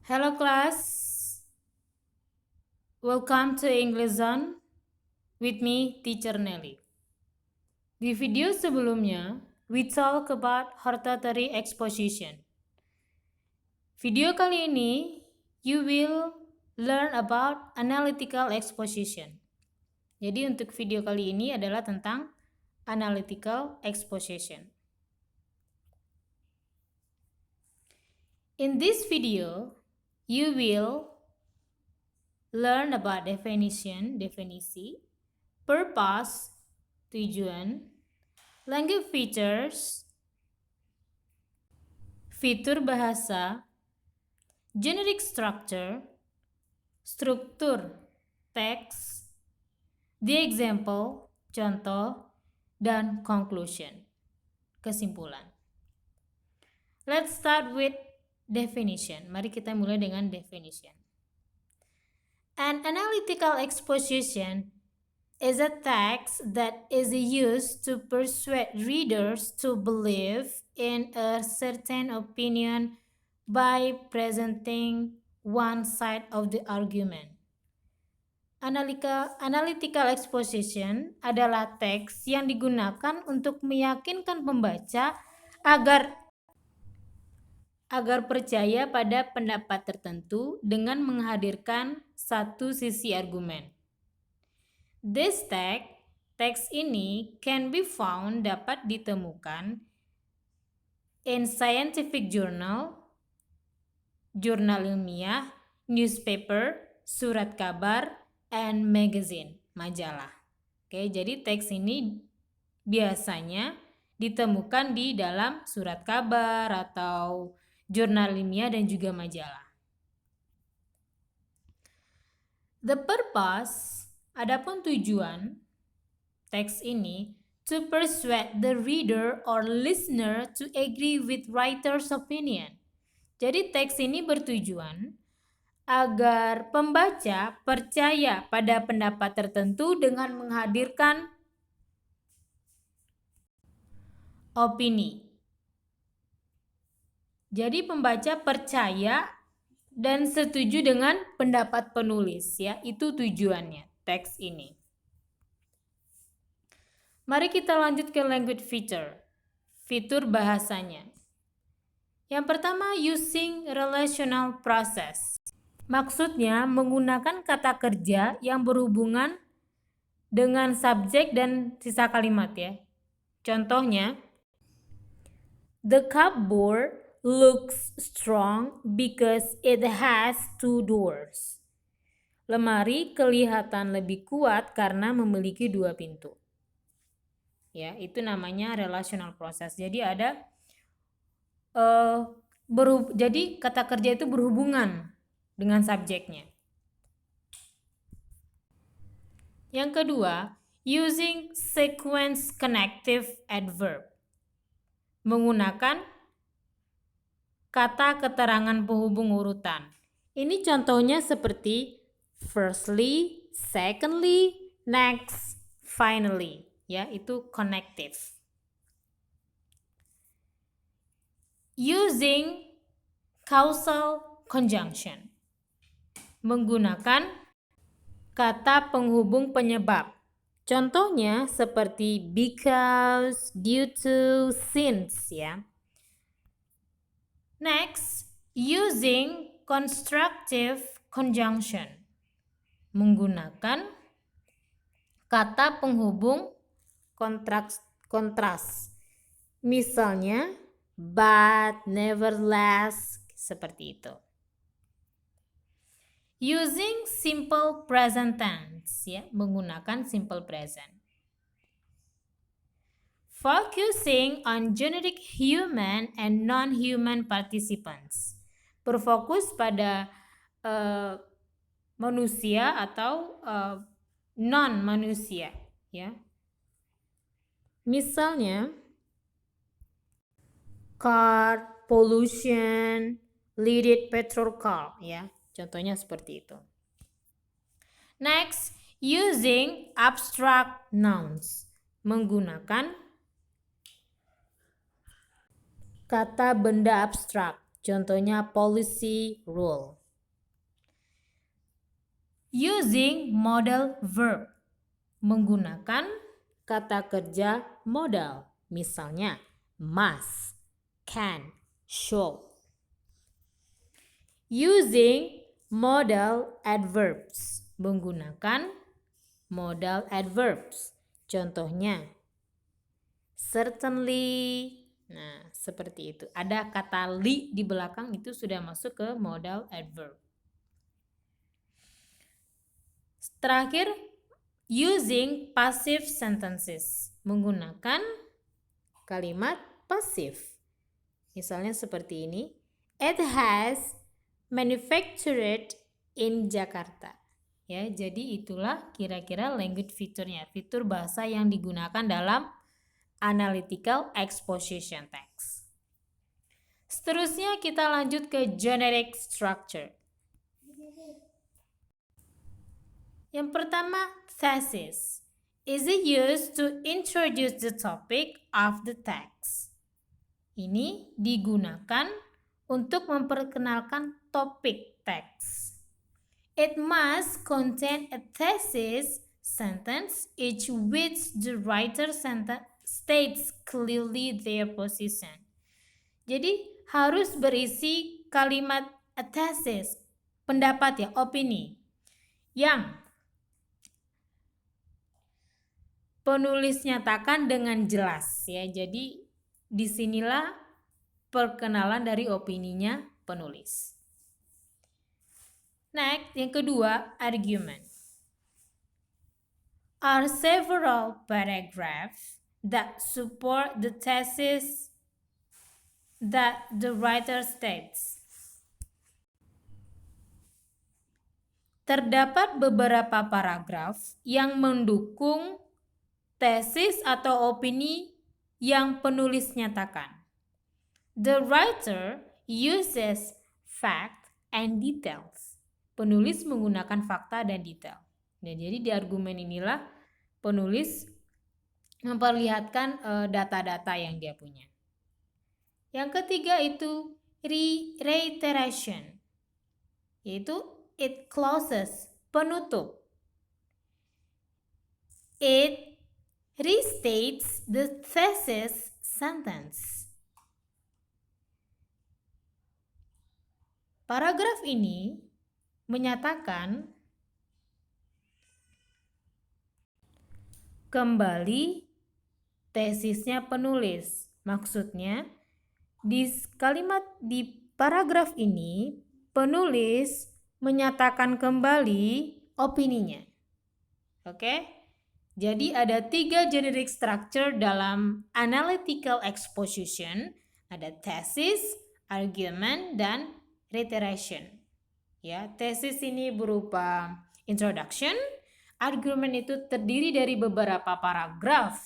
Hello class, welcome to English Zone with me Teacher Nelly. Di video sebelumnya, we talk about hortatory exposition. Video kali ini, you will learn about analytical exposition. Jadi untuk video kali ini adalah tentang analytical exposition. In this video, you will learn about definisi, purpose, tujuan, language features, fitur bahasa, generic structure, struktur teks, the example, contoh, dan conclusion, kesimpulan. Let's start with definition. Mari kita mulai dengan definition. An analytical exposition is a text that is used to persuade readers to believe in a certain opinion by presenting one side of the argument. Analytical exposition adalah teks yang digunakan untuk meyakinkan pembaca agar percaya pada pendapat tertentu dengan menghadirkan satu sisi argumen. This teks ini can be found dapat ditemukan in scientific journal, jurnal ilmiah, newspaper, surat kabar, and magazine, majalah. Oke, jadi teks ini biasanya ditemukan di dalam surat kabar atau jurnal ilmiah dan juga majalah. The purpose, adapun tujuan teks ini, to persuade the reader or listener to agree with writer's opinion. Jadi teks ini bertujuan agar pembaca percaya pada pendapat tertentu dengan menghadirkan opini. Jadi pembaca percaya dan setuju dengan pendapat penulis, ya, itu tujuannya teks ini. Mari kita lanjut ke language feature, fitur bahasanya. Yang pertama, using relational process. Maksudnya menggunakan kata kerja yang berhubungan dengan subjek dan sisa kalimat, ya. Contohnya, the cupboard looks strong because it has 2 doors. Lemari kelihatan lebih kuat karena memiliki 2 pintu. Ya, itu namanya relational process. Jadi ada jadi kata kerja itu berhubungan dengan subjeknya. Yang kedua, using sequence connective adverb. Menggunakan kata keterangan penghubung urutan. Ini contohnya seperti firstly, secondly, next, finally. Ya, itu connective. Using causal conjunction. Menggunakan kata penghubung penyebab. Contohnya seperti because, due to, since, ya. Next, using constructive conjunction. Menggunakan kata penghubung kontras. Misalnya but, nevertheless, seperti itu. Using simple present tense, ya, menggunakan simple present. Focusing on generic human and non-human participants. Berfokus pada manusia atau non-manusia, ya. Misalnya car, pollution, leaded petrol car, ya. Contohnya seperti itu. Next, using abstract nouns. Menggunakan kata benda abstrak. Contohnya policy, rule. Using modal verb, menggunakan kata kerja modal. Misalnya must, can, should. Using modal adverbs, menggunakan modal adverbs. Contohnya certainly. Nah, seperti itu. Ada kata li di belakang, itu sudah masuk ke modal adverb. Terakhir, using passive sentences, menggunakan kalimat pasif. Misalnya seperti ini. It has manufactured in Jakarta. Ya, jadi itulah kira-kira language feature-nya, fitur bahasa yang digunakan dalam analytical exposition text. Seterusnya kita lanjut ke generic structure. Yang pertama, thesis. Is it used to introduce the topic of the text? Ini digunakan untuk memperkenalkan topik teks. It must contain a thesis sentence each which the writer states clearly their position. Jadi harus berisi kalimat a thesis, pendapat ya, opini, yang penulis nyatakan dengan jelas ya. Jadi disinilah perkenalan dari opininya penulis. Next, yang kedua, argument. Are several paragraphs that support the thesis that the writer states. Terdapat beberapa paragraf yang mendukung tesis atau opini yang penulis nyatakan. The writer uses fact and details. Penulis menggunakan fakta dan detail. Nah, jadi di argumen inilah penulis memperlihatkan data-data yang dia punya. Yang ketiga itu reiteration, yaitu it closes, penutup. It restates the thesis sentence. Paragraf ini menyatakan kembali tesisnya penulis. Maksudnya, di paragraf ini penulis menyatakan kembali opininya. Oke? Jadi ada 3 generic structure dalam analytical exposition, ada thesis, argument, dan reiteration. Ya, thesis ini berupa introduction, argument itu terdiri dari beberapa paragraf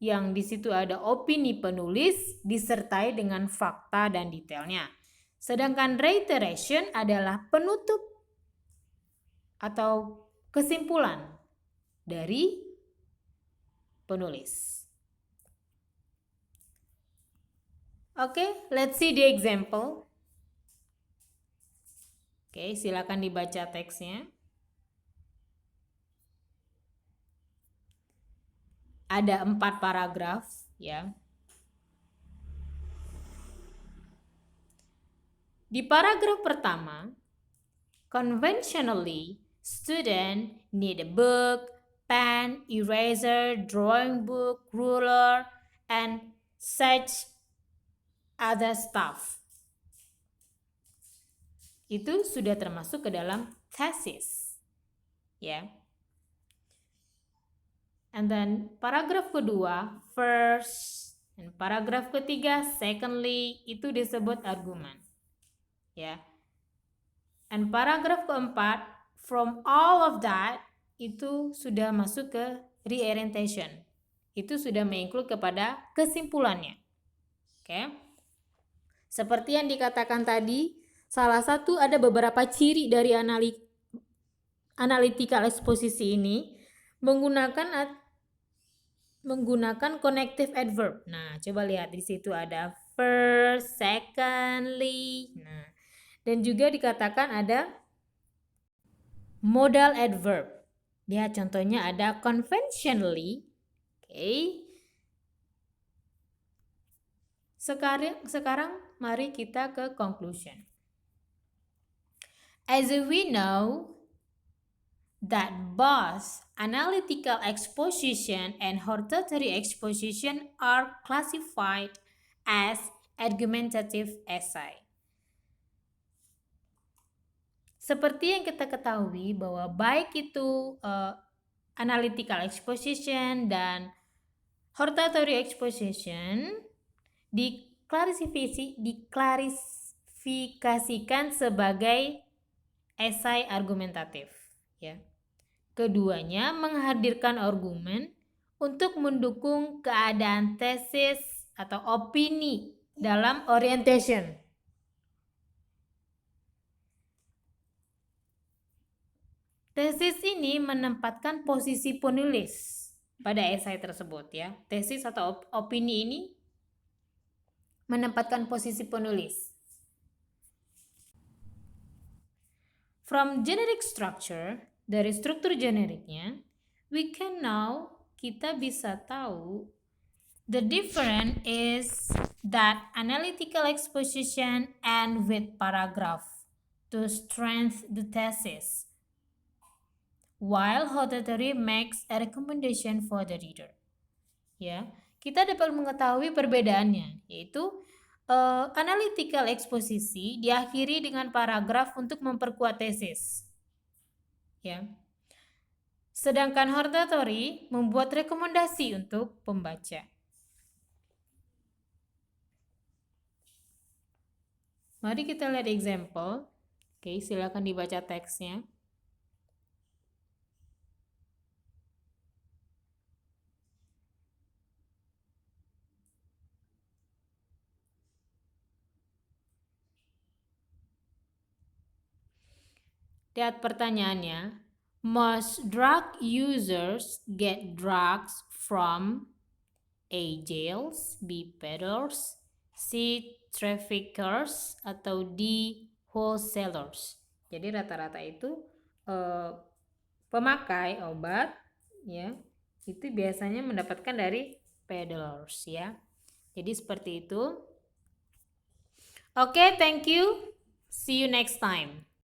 yang di situ ada opini penulis disertai dengan fakta dan detailnya. Sedangkan reiteration adalah penutup atau kesimpulan dari penulis. Oke, let's see the example. Oke, silakan dibaca teksnya. Ada 4 paragraf, ya. Di paragraf pertama, conventionally, student need a book, pen, eraser, drawing book, ruler, and such other stuff. Itu sudah termasuk ke dalam thesis. Ya. And then paragraf kedua, first, dan paragraf ketiga, secondly, itu disebut argument. Ya. And paragraf keempat, from all of that, itu sudah masuk ke reorientation. Itu sudah menginclude kepada kesimpulannya. Oke. Seperti yang dikatakan tadi, salah satu ada beberapa ciri dari analytical exposisi ini menggunakan connective adverb. Nah, coba lihat di situ ada first, secondly. Nah, dan juga dikatakan ada modal adverb. Ya, contohnya ada conventionally. Oke. Sekarang mari kita ke conclusion. As we know that both analytical exposition and hortatory exposition are classified as argumentative essay. Seperti yang kita ketahui bahwa baik itu analytical exposition dan hortatory exposition diklarifikasikan sebagai esai argumentatif, ya. Keduanya menghadirkan argumen untuk mendukung keadaan tesis atau opini dalam orientation. Tesis ini menempatkan posisi penulis pada esai tersebut, ya. Tesis atau opini ini menempatkan posisi penulis. From generic structure, dari struktur generiknya, we can now, kita bisa tahu, the difference is that analytical exposition end with paragraph to strengthen the thesis, while hortatory makes a recommendation for the reader. Ya, kita dapat mengetahui perbedaannya, yaitu analytical eksposisi diakhiri dengan paragraf untuk memperkuat tesis. Ya. Sedangkan hortatory membuat rekomendasi untuk pembaca. Mari kita lihat example. Oke, silakan dibaca teksnya. Lihat pertanyaannya. Most drug users get drugs from A. Jails, B. Peddlers, C. Traffickers, atau D. Wholesalers. Jadi rata-rata itu pemakai obat, ya, itu biasanya mendapatkan dari peddlers, ya. Jadi seperti itu. Oke, thank you. See you next time.